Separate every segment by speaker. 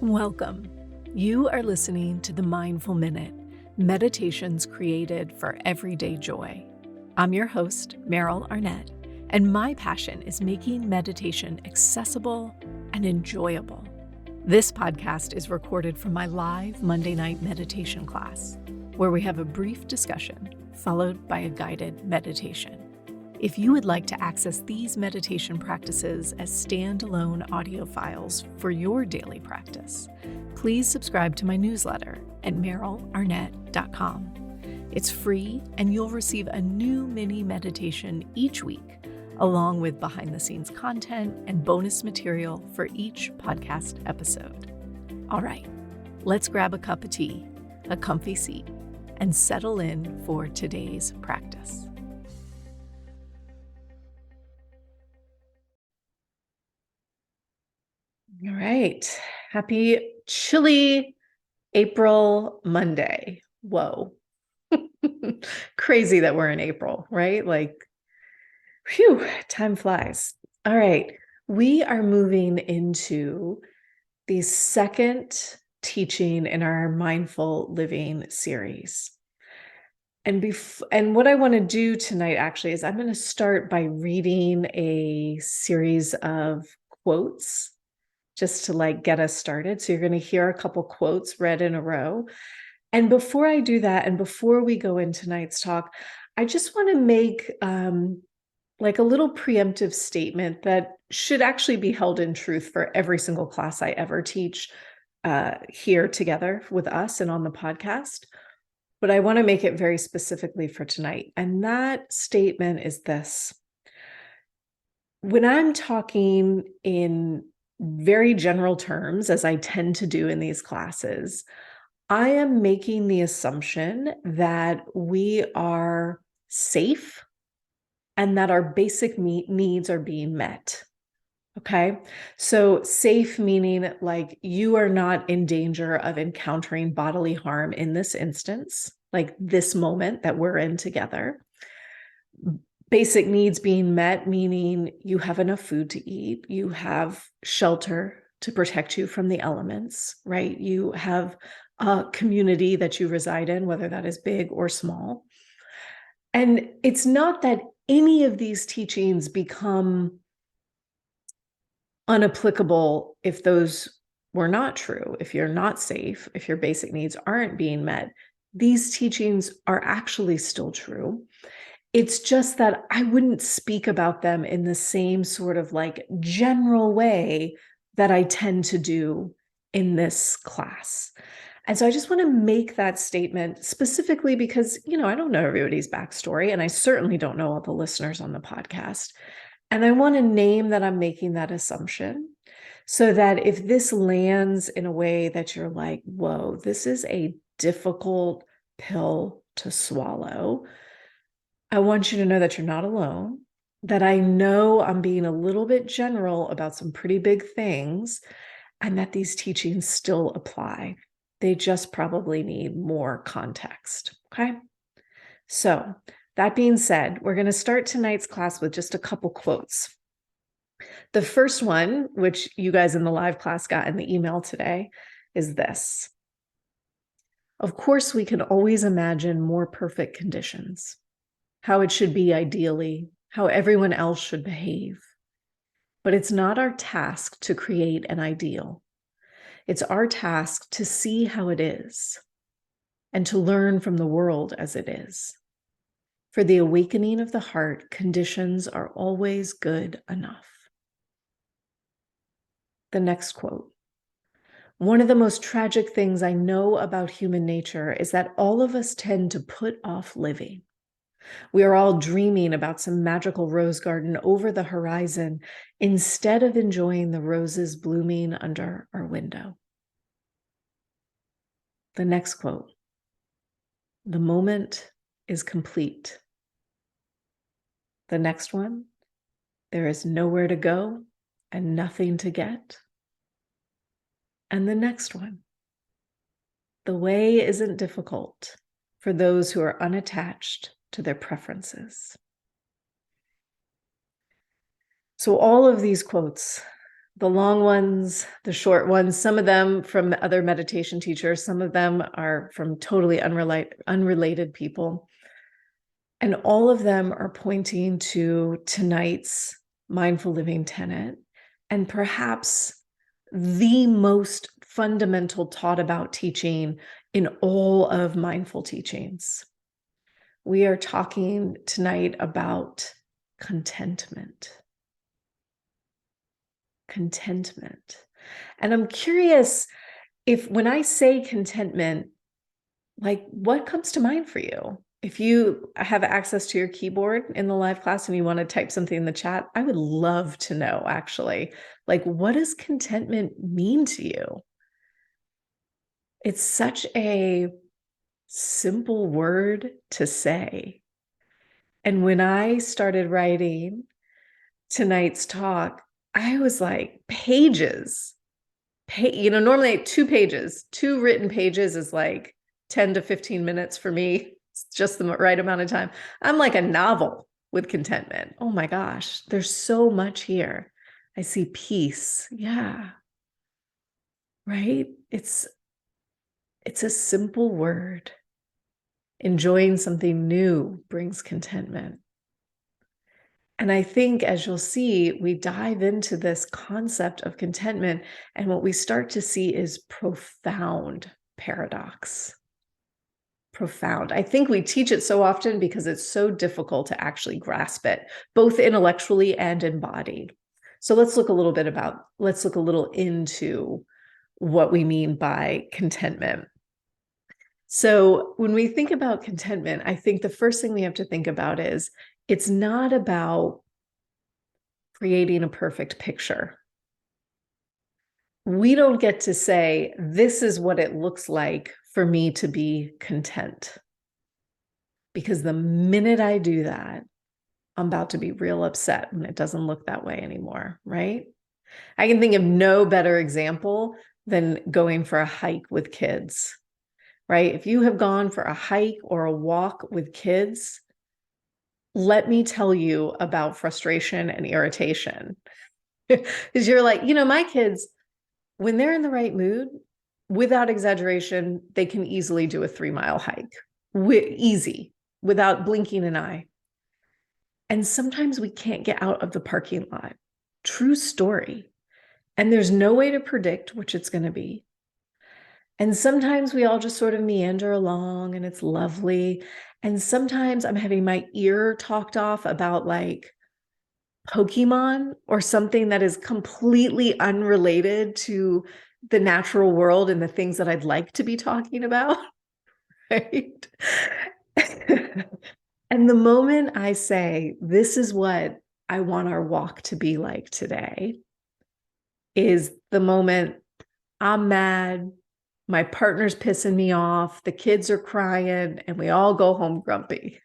Speaker 1: Welcome. You are listening to the Mindful Minute, meditations created for everyday joy. I'm your host, Meryl Arnett, and my passion is making meditation accessible and enjoyable. This podcast is recorded from my live Monday night meditation class, where we have a brief discussion followed by a guided meditation. If you would like to access these meditation practices as standalone audio files for your daily practice, please subscribe to my newsletter at merylarnett.com. It's free, and you'll receive a new mini meditation each week, along with behind-the-scenes content and bonus material for each podcast episode. All right, let's grab a cup of tea, a comfy seat, and settle in for today's practice. All right. Happy chilly April Monday. Whoa. Crazy that we're in April, right? Phew, time flies. All right. We are moving into the second teaching in our mindful living series. And what I want to do tonight actually is I'm going to start by reading a series of quotes just to get us started. So you're going to hear a couple quotes read in a row. And before I do that, and before we go into tonight's talk, I just want to make a little preemptive statement that should actually be held in truth for every single class I ever teach here together with us and on the podcast. But I want to make it very specifically for tonight. And that statement is this. When I'm talking in very general terms, as I tend to do in these classes, I am making the assumption that we are safe and that our basic needs are being met. Okay. So safe meaning you are not in danger of encountering bodily harm in this instance, like this moment that we're in together. Basic needs being met, meaning you have enough food to eat, you have shelter to protect you from the elements, right? You have a community that you reside in, whether that is big or small. And it's not that any of these teachings become unapplicable if those were not true, if you're not safe, if your basic needs aren't being met. These teachings are actually still true. It's just that I wouldn't speak about them in the same sort of general way that I tend to do in this class. And so I just want to make that statement specifically because, I don't know everybody's backstory, and I certainly don't know all the listeners on the podcast. And I want to name that I'm making that assumption so that if this lands in a way that you're like, whoa, this is a difficult pill to swallow, I want you to know that you're not alone, that I know I'm being a little bit general about some pretty big things, and that these teachings still apply. They just probably need more context, okay? So that being said, we're going to start tonight's class with just a couple quotes. The first one, which you guys in the live class got in the email today, is this. Of course, we can always imagine more perfect conditions, how it should be ideally, how everyone else should behave. But it's not our task to create an ideal. It's our task to see how it is and to learn from the world as it is. For the awakening of the heart, conditions are always good enough. The next quote. One of the most tragic things I know about human nature is that all of us tend to put off living. We are all dreaming about some magical rose garden over the horizon instead of enjoying the roses blooming under our window. The next quote. The moment is complete. The next one. There is nowhere to go and nothing to get. And the next one. The way isn't difficult for those who are unattached to their preferences. So all of these quotes the long ones, the short ones, some of them from other meditation teachers, some of them are from totally unrelated people. And all of them are pointing to tonight's mindful living tenet, and perhaps the most fundamental taught about teaching in all of mindful teachings. We are talking tonight about contentment. Contentment. And I'm curious if when I say contentment, like what comes to mind for you? If you have access to your keyboard in the live class and you want to type something in the chat, I would love to know actually, like what does contentment mean to you? It's such a simple word to say. And when I started writing tonight's talk, I was like, pages. Normally 2 pages, 2 written pages is like 10 to 15 minutes for me. It's just the right amount of time. I'm like a novel with contentment. Oh my gosh, there's so much here. I see peace. Yeah. Right? It's a simple word. Enjoying something new brings contentment. And I think, as you'll see, we dive into this concept of contentment, and what we start to see is profound paradox. Profound. I think we teach it so often because it's so difficult to actually grasp it, both intellectually and embodied. So let's look a little into what we mean by contentment. So when we think about contentment, I think the first thing we have to think about is it's not about creating a perfect picture. We don't get to say, this is what it looks like for me to be content. Because the minute I do that, I'm about to be real upset when it doesn't look that way anymore, right? I can think of no better example than going for a hike with kids, right? If you have gone for a hike or a walk with kids, let me tell you about frustration and irritation. Because you're like, my kids, when they're in the right mood, without exaggeration, they can easily do a 3-mile hike. Easy, without blinking an eye. And sometimes we can't get out of the parking lot. True story. And there's no way to predict which it's going to be. And sometimes we all just sort of meander along and it's lovely. And sometimes I'm having my ear talked off about like Pokemon or something that is completely unrelated to the natural world and the things that I'd like to be talking about, right? And the moment I say, this is what I want our walk to be like today, is the moment I'm mad, my partner's pissing me off, the kids are crying, and we all go home grumpy.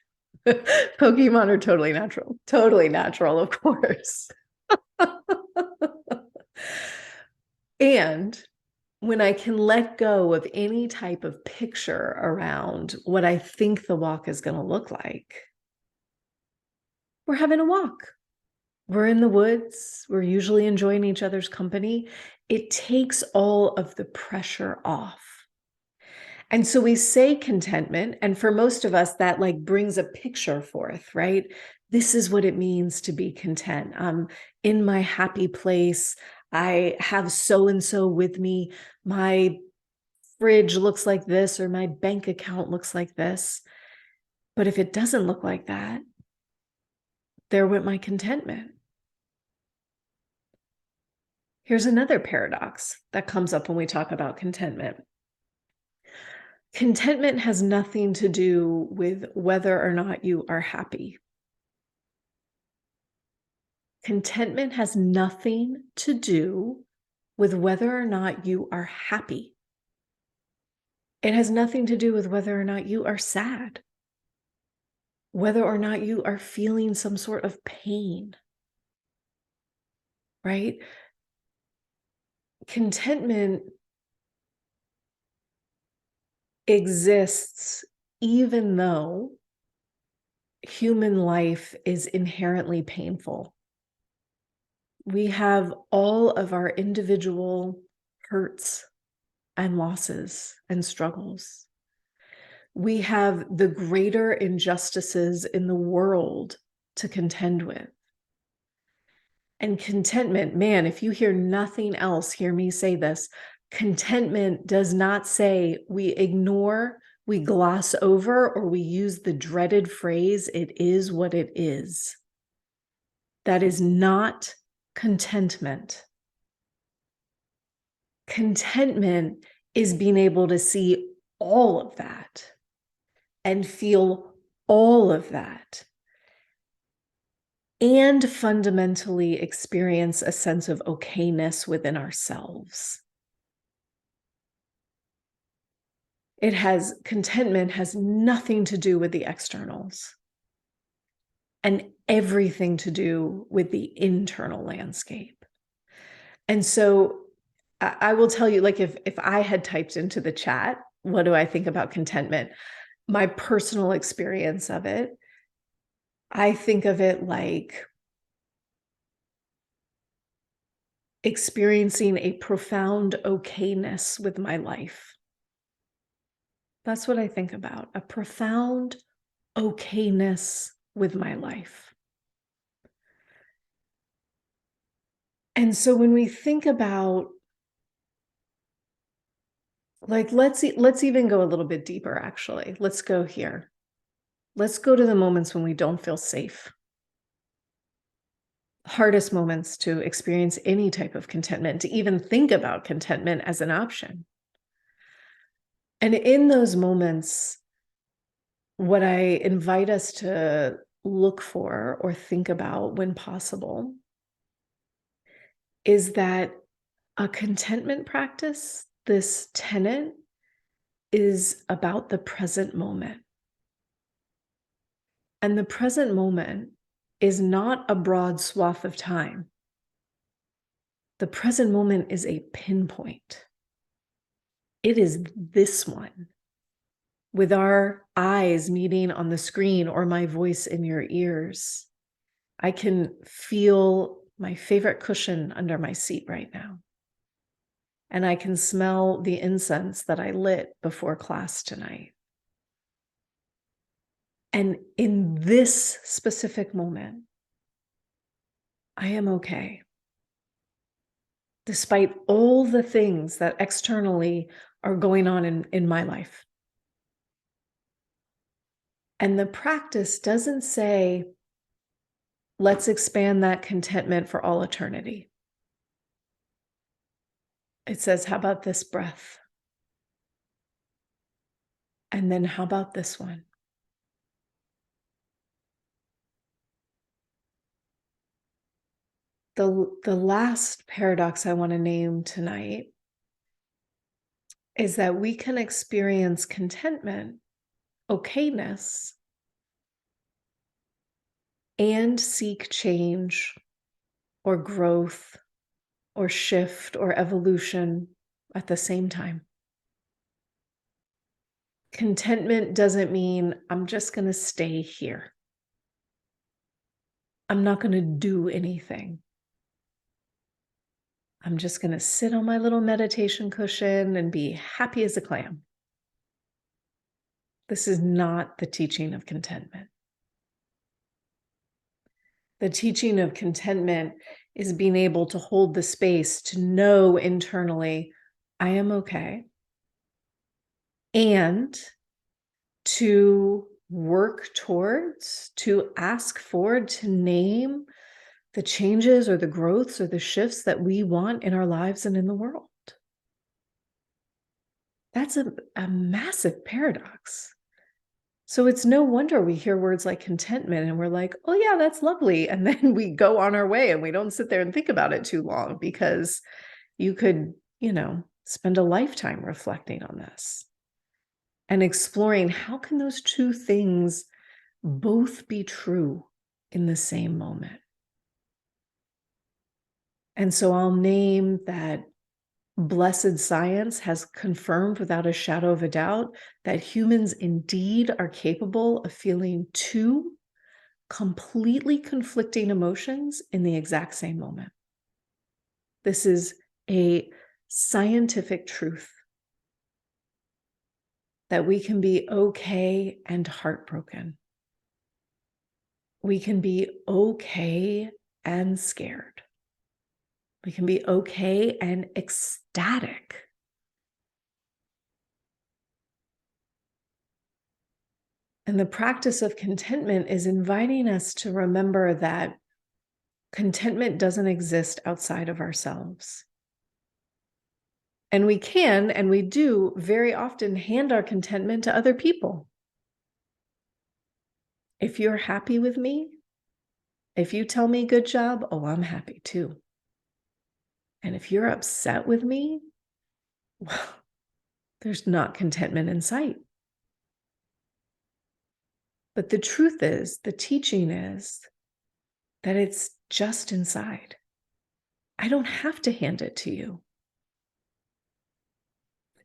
Speaker 1: Pokemon are totally natural, of course. And when I can let go of any type of picture around what I think the walk is going to look like, we're having a walk. We're in the woods. We're usually enjoying each other's company. It takes all of the pressure off. And so we say contentment, and for most of us, that like brings a picture forth, right? This is what it means to be content. I'm in my happy place. I have so-and-so with me. My fridge looks like this, or my bank account looks like this. But if it doesn't look like that, there went my contentment. Here's another paradox that comes up when we talk about contentment. Contentment has nothing to do with whether or not you are happy. Contentment has nothing to do with whether or not you are happy. It has nothing to do with whether or not you are sad, whether or not you are feeling some sort of pain, right? Contentment exists even though human life is inherently painful. We have all of our individual hurts and losses and struggles. We have the greater injustices in the world to contend with. And contentment, man, if you hear nothing else, hear me say this. Contentment does not say we ignore, we gloss over, or we use the dreaded phrase, it is what it is. That is not contentment. Contentment is being able to see all of that and feel all of that and fundamentally experience a sense of okayness within ourselves. Contentment has nothing to do with the externals and everything to do with the internal landscape. And so I will tell you, like, if I had typed into the chat, what do I think about contentment? My personal experience of it, I think of it like experiencing a profound okayness with my life. That's what I think about, a profound okayness with my life. And so when we think about, like, let's even go a little bit deeper, actually. Let's go here. Let's go to the moments when we don't feel safe. Hardest moments to experience any type of contentment, to even think about contentment as an option. And in those moments, what I invite us to look for or think about when possible is that a contentment practice, this tenet, is about the present moment. And the present moment is not a broad swath of time. The present moment is a pinpoint. It is this one, with our eyes meeting on the screen or my voice in your ears. I can feel my favorite cushion under my seat right now. And I can smell the incense that I lit before class tonight. And in this specific moment, I am okay. Despite all the things that externally are going on in my life. And the practice doesn't say, let's expand that contentment for all eternity. It says, how about this breath? And then how about this one? The last paradox I want to name tonight is that we can experience contentment, okayness, and seek change or growth or shift or evolution at the same time. Contentment doesn't mean I'm just going to stay here. I'm not going to do anything. I'm just going to sit on my little meditation cushion and be happy as a clam. This is not the teaching of contentment. The teaching of contentment is being able to hold the space to know internally, I am okay, and to work towards, to ask for, to name the changes or the growths or the shifts that we want in our lives and in the world. That's a massive paradox. So it's no wonder we hear words like contentment and we're like, oh yeah, that's lovely. And then we go on our way and we don't sit there and think about it too long, because you could, spend a lifetime reflecting on this and exploring how can those two things both be true in the same moment. And so I'll name that blessed science has confirmed without a shadow of a doubt that humans indeed are capable of feeling two completely conflicting emotions in the exact same moment. This is a scientific truth that we can be okay and heartbroken. We can be okay and scared. We can be okay and ecstatic. And the practice of contentment is inviting us to remember that contentment doesn't exist outside of ourselves. And we can, and we do very often hand our contentment to other people. If you're happy with me, if you tell me good job, oh, I'm happy too. And if you're upset with me, well, there's not contentment in sight. But the truth is, the teaching is that it's just inside. I don't have to hand it to you.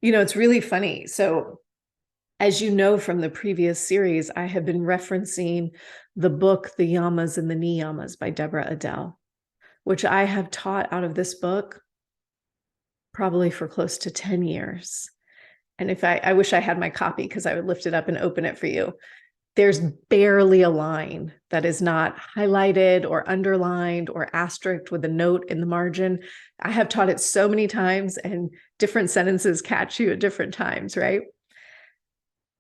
Speaker 1: You know, it's really funny. So, as you know from the previous series, I have been referencing the book, The Yamas and the Niyamas by Deborah Adele, which I have taught out of this book probably for close to 10 years. And if I wish I had my copy because I would lift it up and open it for you. There's barely a line that is not highlighted or underlined or asterisked with a note in the margin. I have taught it so many times, and different sentences catch you at different times, right?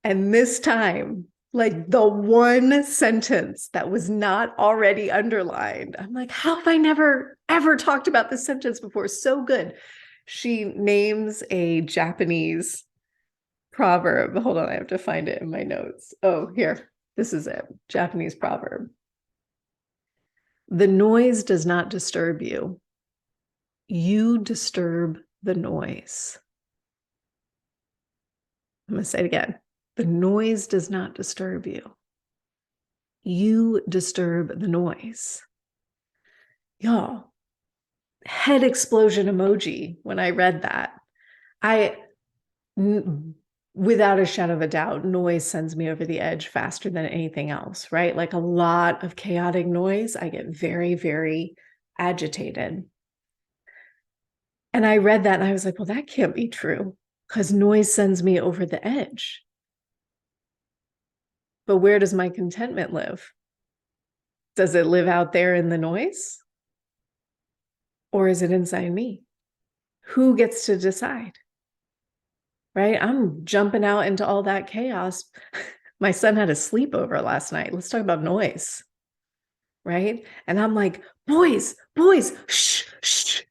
Speaker 1: And this time, like the one sentence that was not already underlined, I'm like, how have I never, ever talked about this sentence before? So good. She names a Japanese proverb. Hold on, I have to find it in my notes. Oh, here, this is it. Japanese proverb. The noise does not disturb you. You disturb the noise. I'm going to say it again. The noise does not disturb you. You disturb the noise. Y'all, head explosion emoji when I read that. Without a shadow of a doubt, noise sends me over the edge faster than anything else, right? Like a lot of chaotic noise, I get very, very agitated. And I read that and I was like, well, that can't be true because noise sends me over the edge. But where does my contentment live? Does it live out there in the noise? Or is it inside me? Who gets to decide? Right? I'm jumping out into all that chaos. My son had a sleepover last night. Let's talk about noise. Right? And I'm like, boys, shh, shh.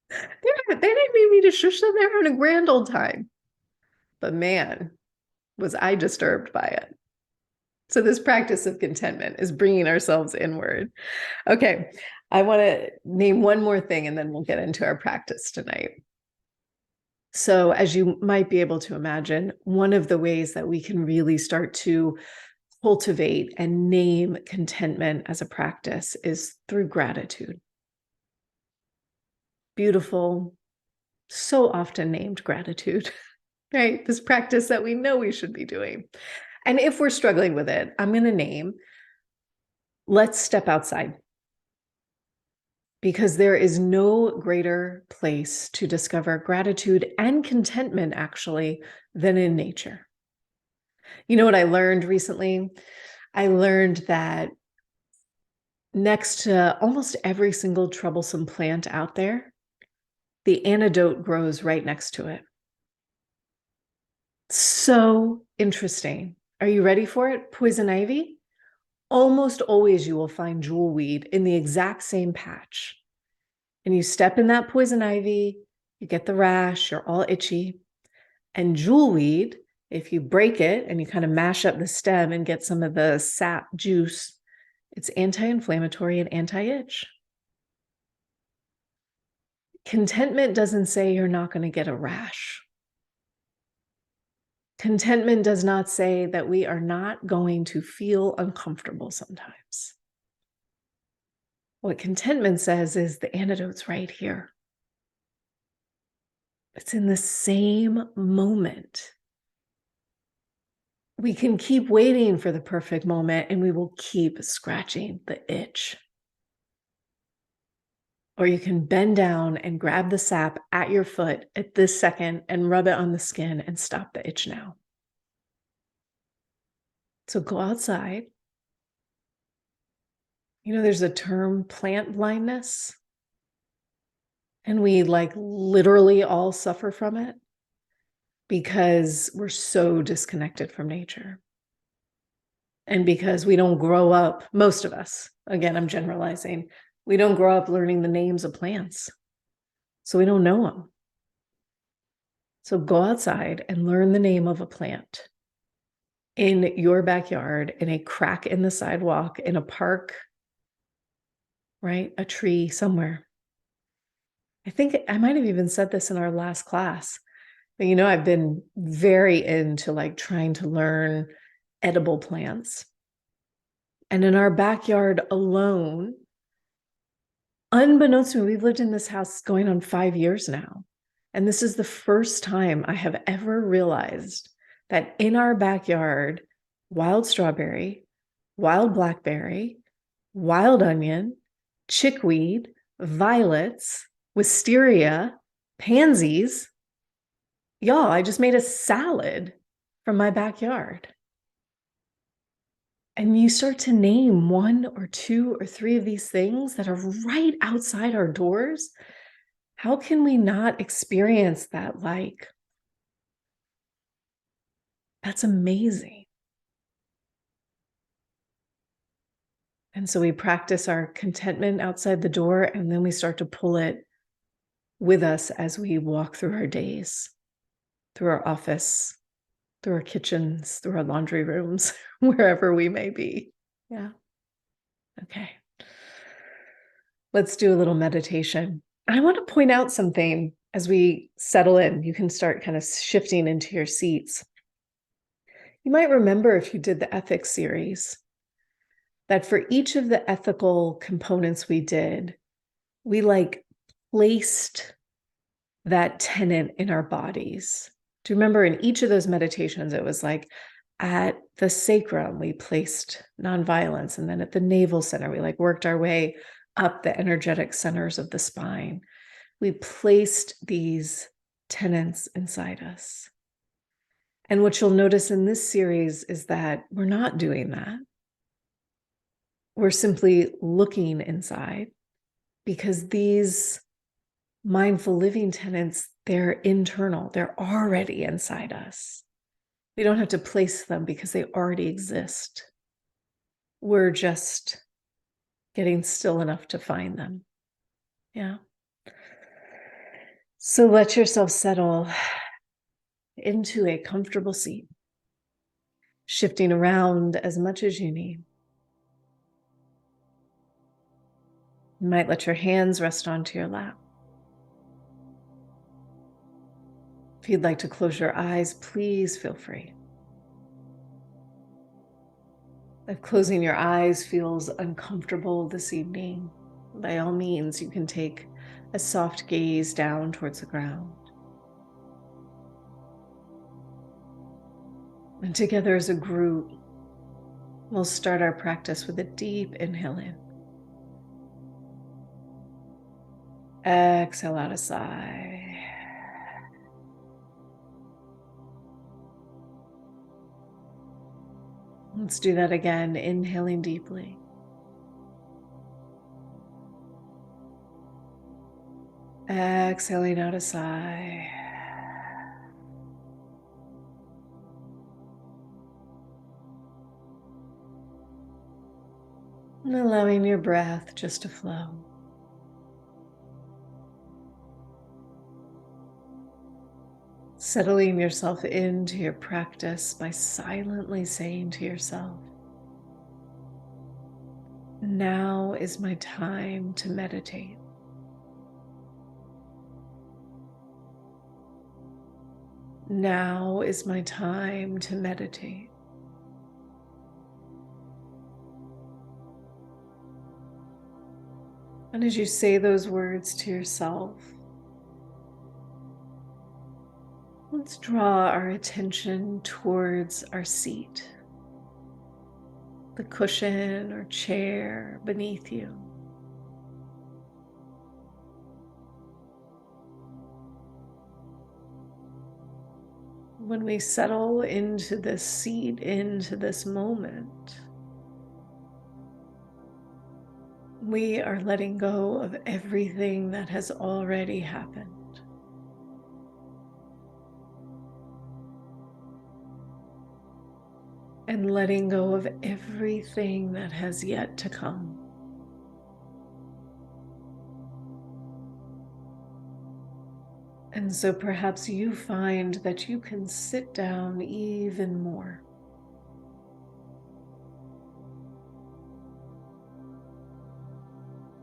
Speaker 1: They didn't need me to shush them. They're having a grand old time. But man, was I disturbed by it. So this practice of contentment is bringing ourselves inward. Okay, I want to name one more thing and then we'll get into our practice tonight. So as you might be able to imagine, one of the ways that we can really start to cultivate and name contentment as a practice is through gratitude. Beautiful, so often named gratitude, right? This practice that we know we should be doing. And if we're struggling with it, I'm going to name, let's step outside. Because there is no greater place to discover gratitude and contentment, actually, than in nature. You know what I learned recently? I learned that next to almost every single troublesome plant out there, the antidote grows right next to it. So interesting. Are you ready for it? Poison ivy? Almost always you will find jewelweed in the exact same patch. And you step in that poison ivy, you get the rash, you're all itchy. And jewelweed, if you break it and you kind of mash up the stem and get some of the sap juice, it's anti-inflammatory and anti-itch. Contentment doesn't say you're not going to get a rash. Contentment does not say that we are not going to feel uncomfortable sometimes. What contentment says is the antidote's right here. It's in the same moment. We can keep waiting for the perfect moment and we will keep scratching the itch. Or you can bend down and grab the sap at your foot at this second and rub it on the skin and stop the itch now. So go outside. You know, there's a term, plant blindness, and we like literally all suffer from it because we're so disconnected from nature. And because we don't grow up, most of us, again, I'm generalizing, we don't grow up learning the names of plants. So we don't know them. So go outside and learn the name of a plant in your backyard, in a crack in the sidewalk, in a park, right? A tree somewhere. I think I might have even said this in our last class. But, you know, I've been very into like trying to learn edible plants. And in our backyard alone, unbeknownst to me, we've lived in this house going on 5 years now. And this is the first time I have ever realized that in our backyard, wild strawberry, wild blackberry, wild onion, chickweed, violets, wisteria, pansies. Y'all, I just made a salad from my backyard. And you start to name 1 or 2 or 3 of these things that are right outside our doors. How can we not experience that? Like, that's amazing. And so we practice our contentment outside the door, and then we start to pull it with us as we walk through our days, through our office, through our kitchens, through our laundry rooms, wherever we may be. Yeah. Okay. Let's do a little meditation. I want to point out something as we settle in. You can start kind of shifting into your seats. You might remember, if you did the ethics series, that for each of the ethical components we did, we like placed that tenet in our bodies. Do you remember in each of those meditations, it was like at the sacrum, we placed nonviolence. And then at the navel center, we like worked our way up the energetic centers of the spine. We placed these tenets inside us. And what you'll notice in this series is that we're not doing that. We're simply looking inside, because these mindful living tenets, they're internal. They're already inside us. We don't have to place them because they already exist. We're just getting still enough to find them. Yeah. So let yourself settle into a comfortable seat, shifting around as much as you need. You might let your hands rest onto your lap. If you'd like to close your eyes, please feel free. If closing your eyes feels uncomfortable this evening, by all means, you can take a soft gaze down towards the ground. And together as a group, we'll start our practice with a deep inhale in. Exhale out a sigh. Let's do that again, inhaling deeply. Exhaling out a sigh. And allowing your breath just to flow. Settling yourself into your practice by silently saying to yourself, now is my time to meditate. Now is my time to meditate. And as you say those words to yourself, let's draw our attention towards our seat, the cushion or chair beneath you. When we settle into this seat, into this moment, we are letting go of everything that has already happened. And letting go of everything that has yet to come. And so perhaps you find that you can sit down even more.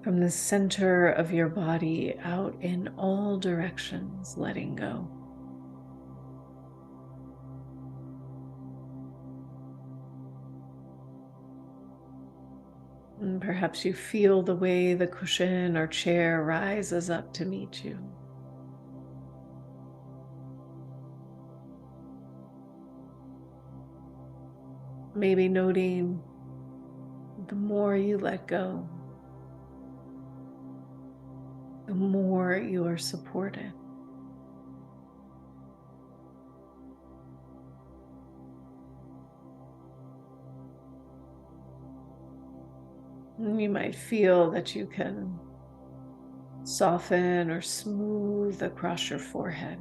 Speaker 1: From the center of your body out in all directions, letting go. And perhaps you feel the way the cushion or chair rises up to meet you. Maybe noting the more you let go, the more you are supported. And you might feel that you can soften or smooth across your forehead.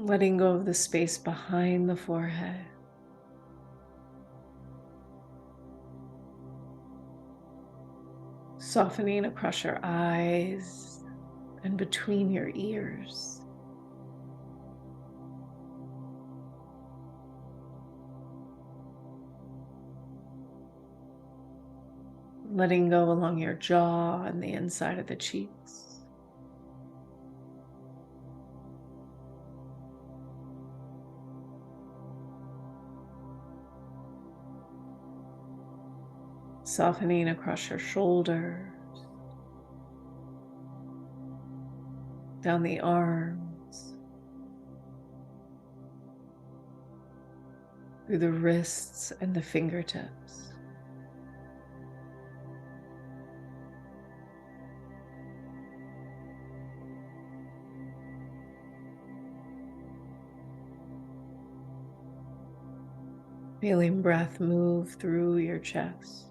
Speaker 1: Letting go of the space behind the forehead. Softening across your eyes and between your ears. Letting go along your jaw and the inside of the cheeks. Softening across your shoulders, down the arms, through the wrists and the fingertips. Feeling breath move through your chest.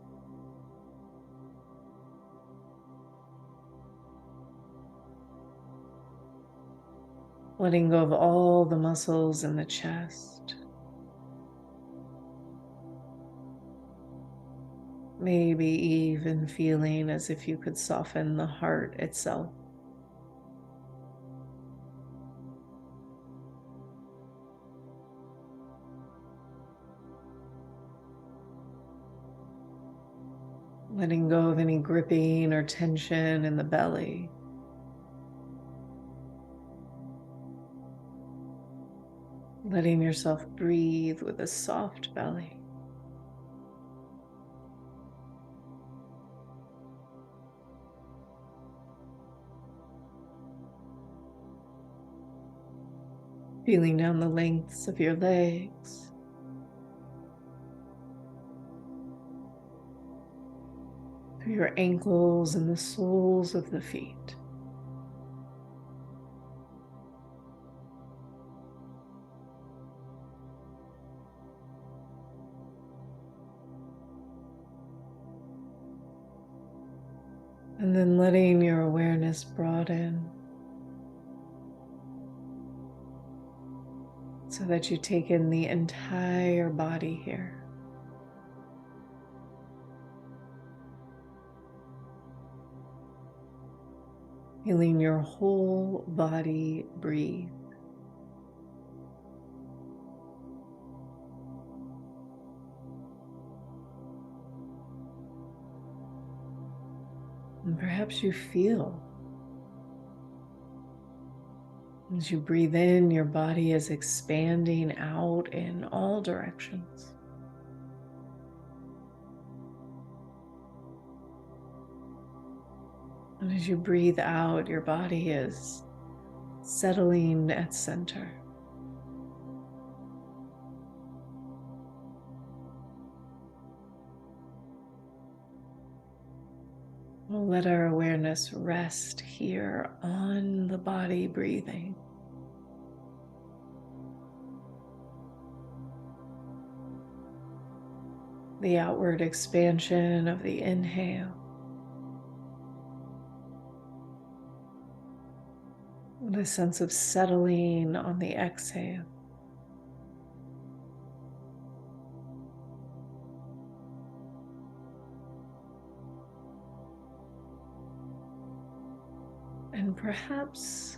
Speaker 1: Letting go of all the muscles in the chest. Maybe even feeling as if you could soften the heart itself. Letting go of any gripping or tension in the belly. Letting yourself breathe with a soft belly. Feeling down the lengths of your legs. Through your ankles and the soles of the feet. And then letting your awareness broaden so that you take in the entire body here. Feeling your whole body breathe. And perhaps you feel as you breathe in, your body is expanding out in all directions. And as you breathe out, your body is settling at center. We'll let our awareness rest here on the body breathing. The outward expansion of the inhale, the sense of settling on the exhale. And perhaps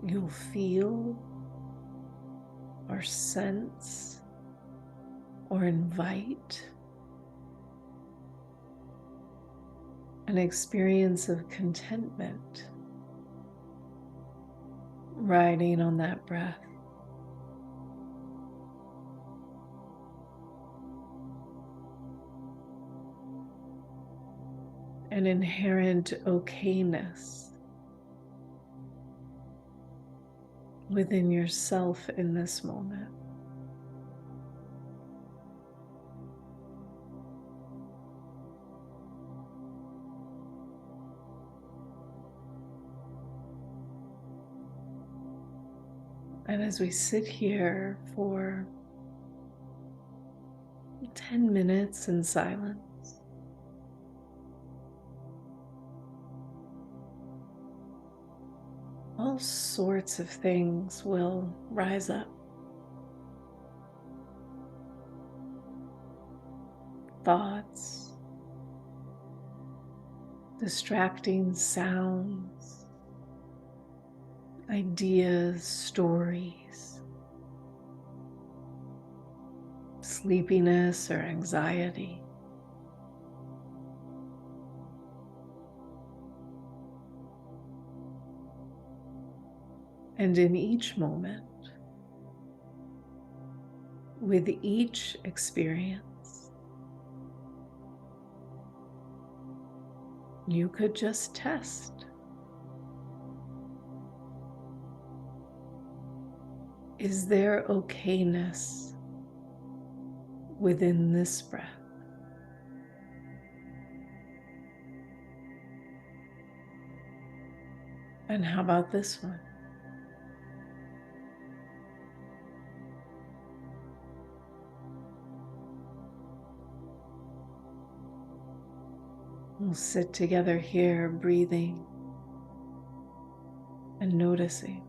Speaker 1: you'll feel or sense or invite an experience of contentment riding on that breath. An inherent okayness within yourself in this moment. And as we sit here for 10 minutes in silence, all sorts of things will rise up. Thoughts, distracting sounds, ideas, stories, sleepiness or anxiety. And in each moment, with each experience, you could just test. Is there okayness within this breath? And how about this one? We'll sit together here, breathing and noticing.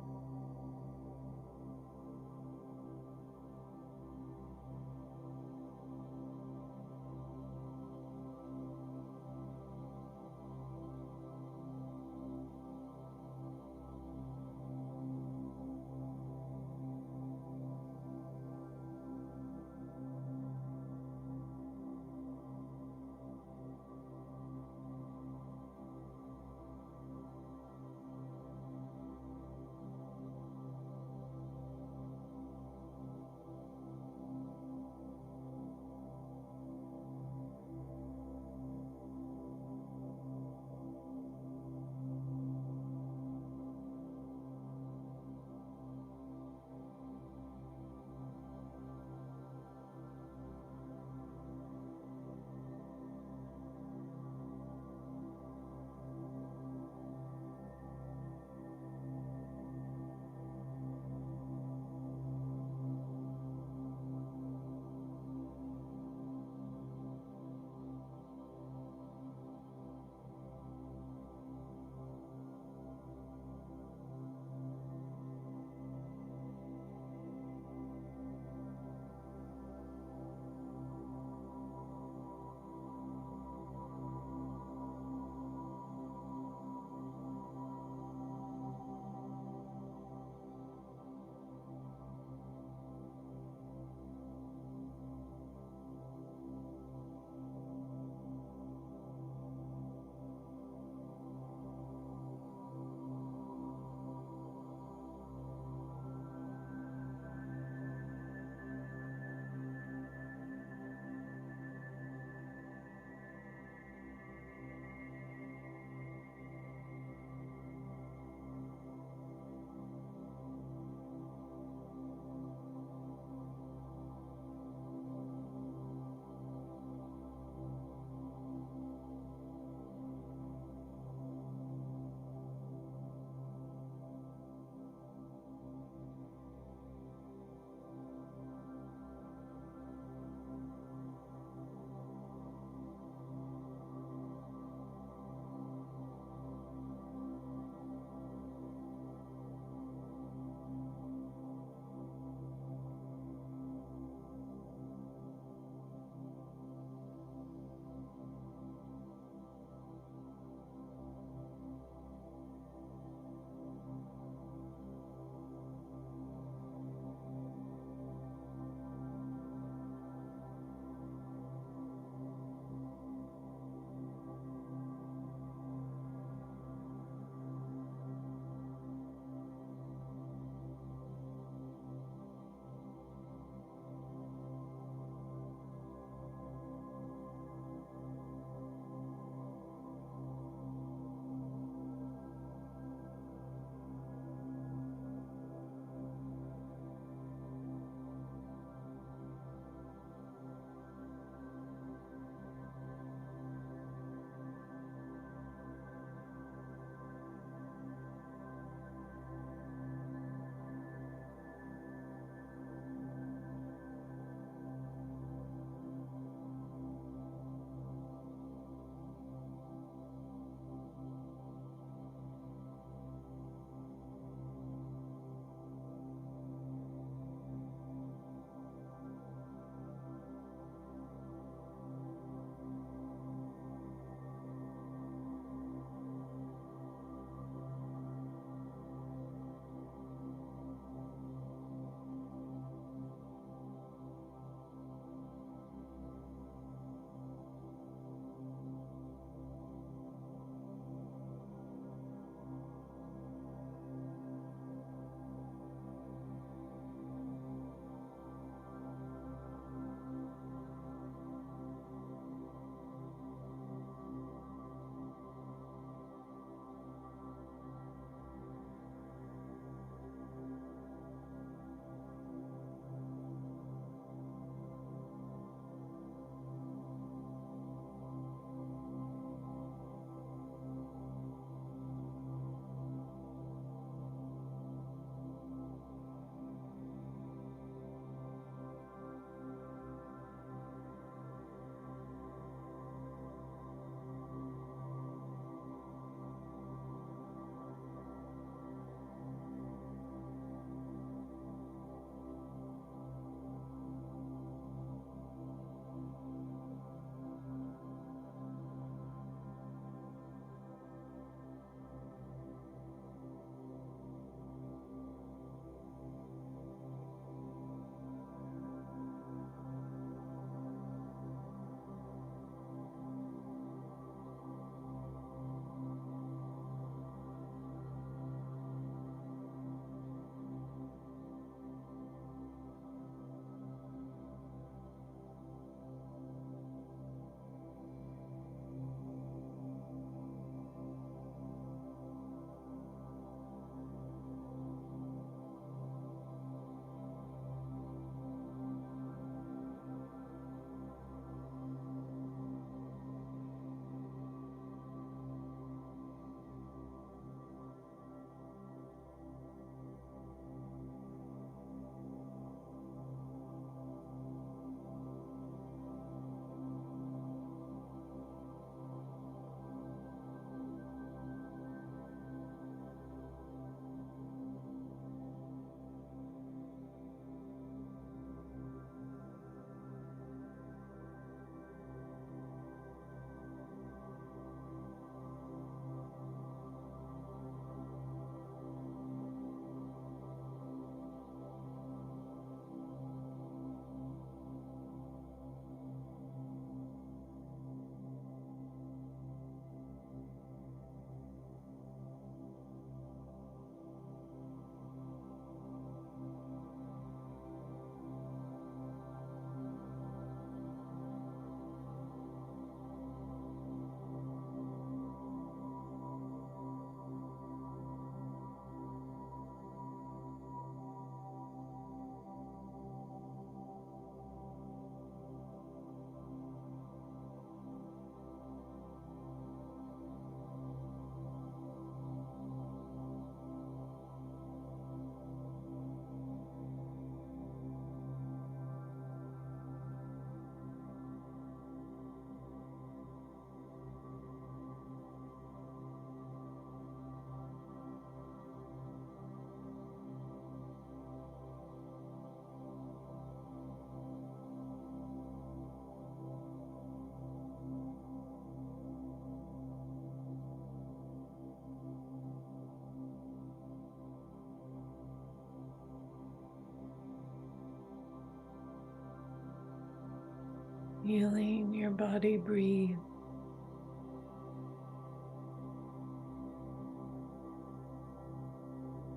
Speaker 1: Feeling your body breathe.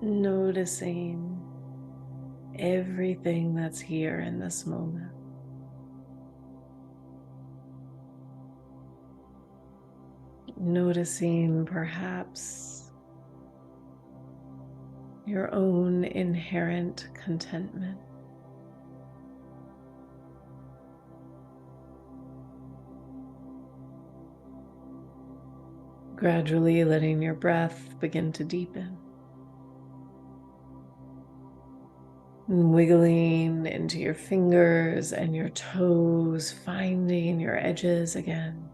Speaker 1: Noticing everything that's here in this moment. Noticing perhaps your own inherent contentment. Gradually letting your breath begin to deepen. And wiggling into your fingers and your toes, finding your edges again.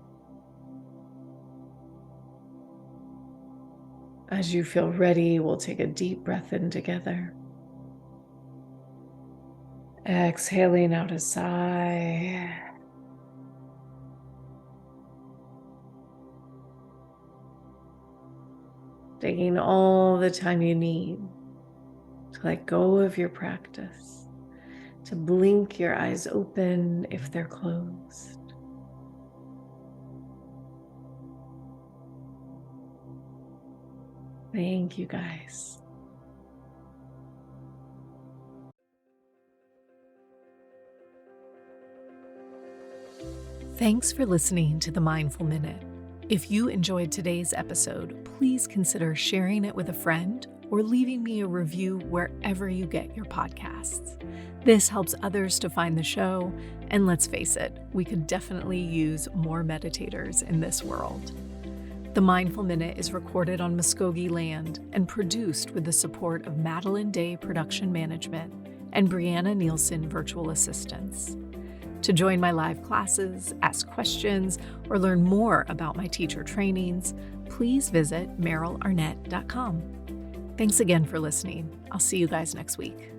Speaker 1: As you feel ready, we'll take a deep breath in together. Exhaling out a sigh. Taking all the time you need to let go of your practice, to blink your eyes open if they're closed. Thank you, guys. Thanks for listening to the Mindful Minute. If you enjoyed today's episode, please consider sharing it with a friend or leaving me a review wherever you get your podcasts. This helps others to find the show, and let's face it, we could definitely use more meditators in this world. The Mindful Minute is recorded on Muskogee land and produced with the support of Madeline Day Production Management and Brianna Nielsen Virtual Assistants. To join my live classes, ask questions, or learn more about my teacher trainings, please visit merylarnett.com. Thanks again for listening. I'll see you guys next week.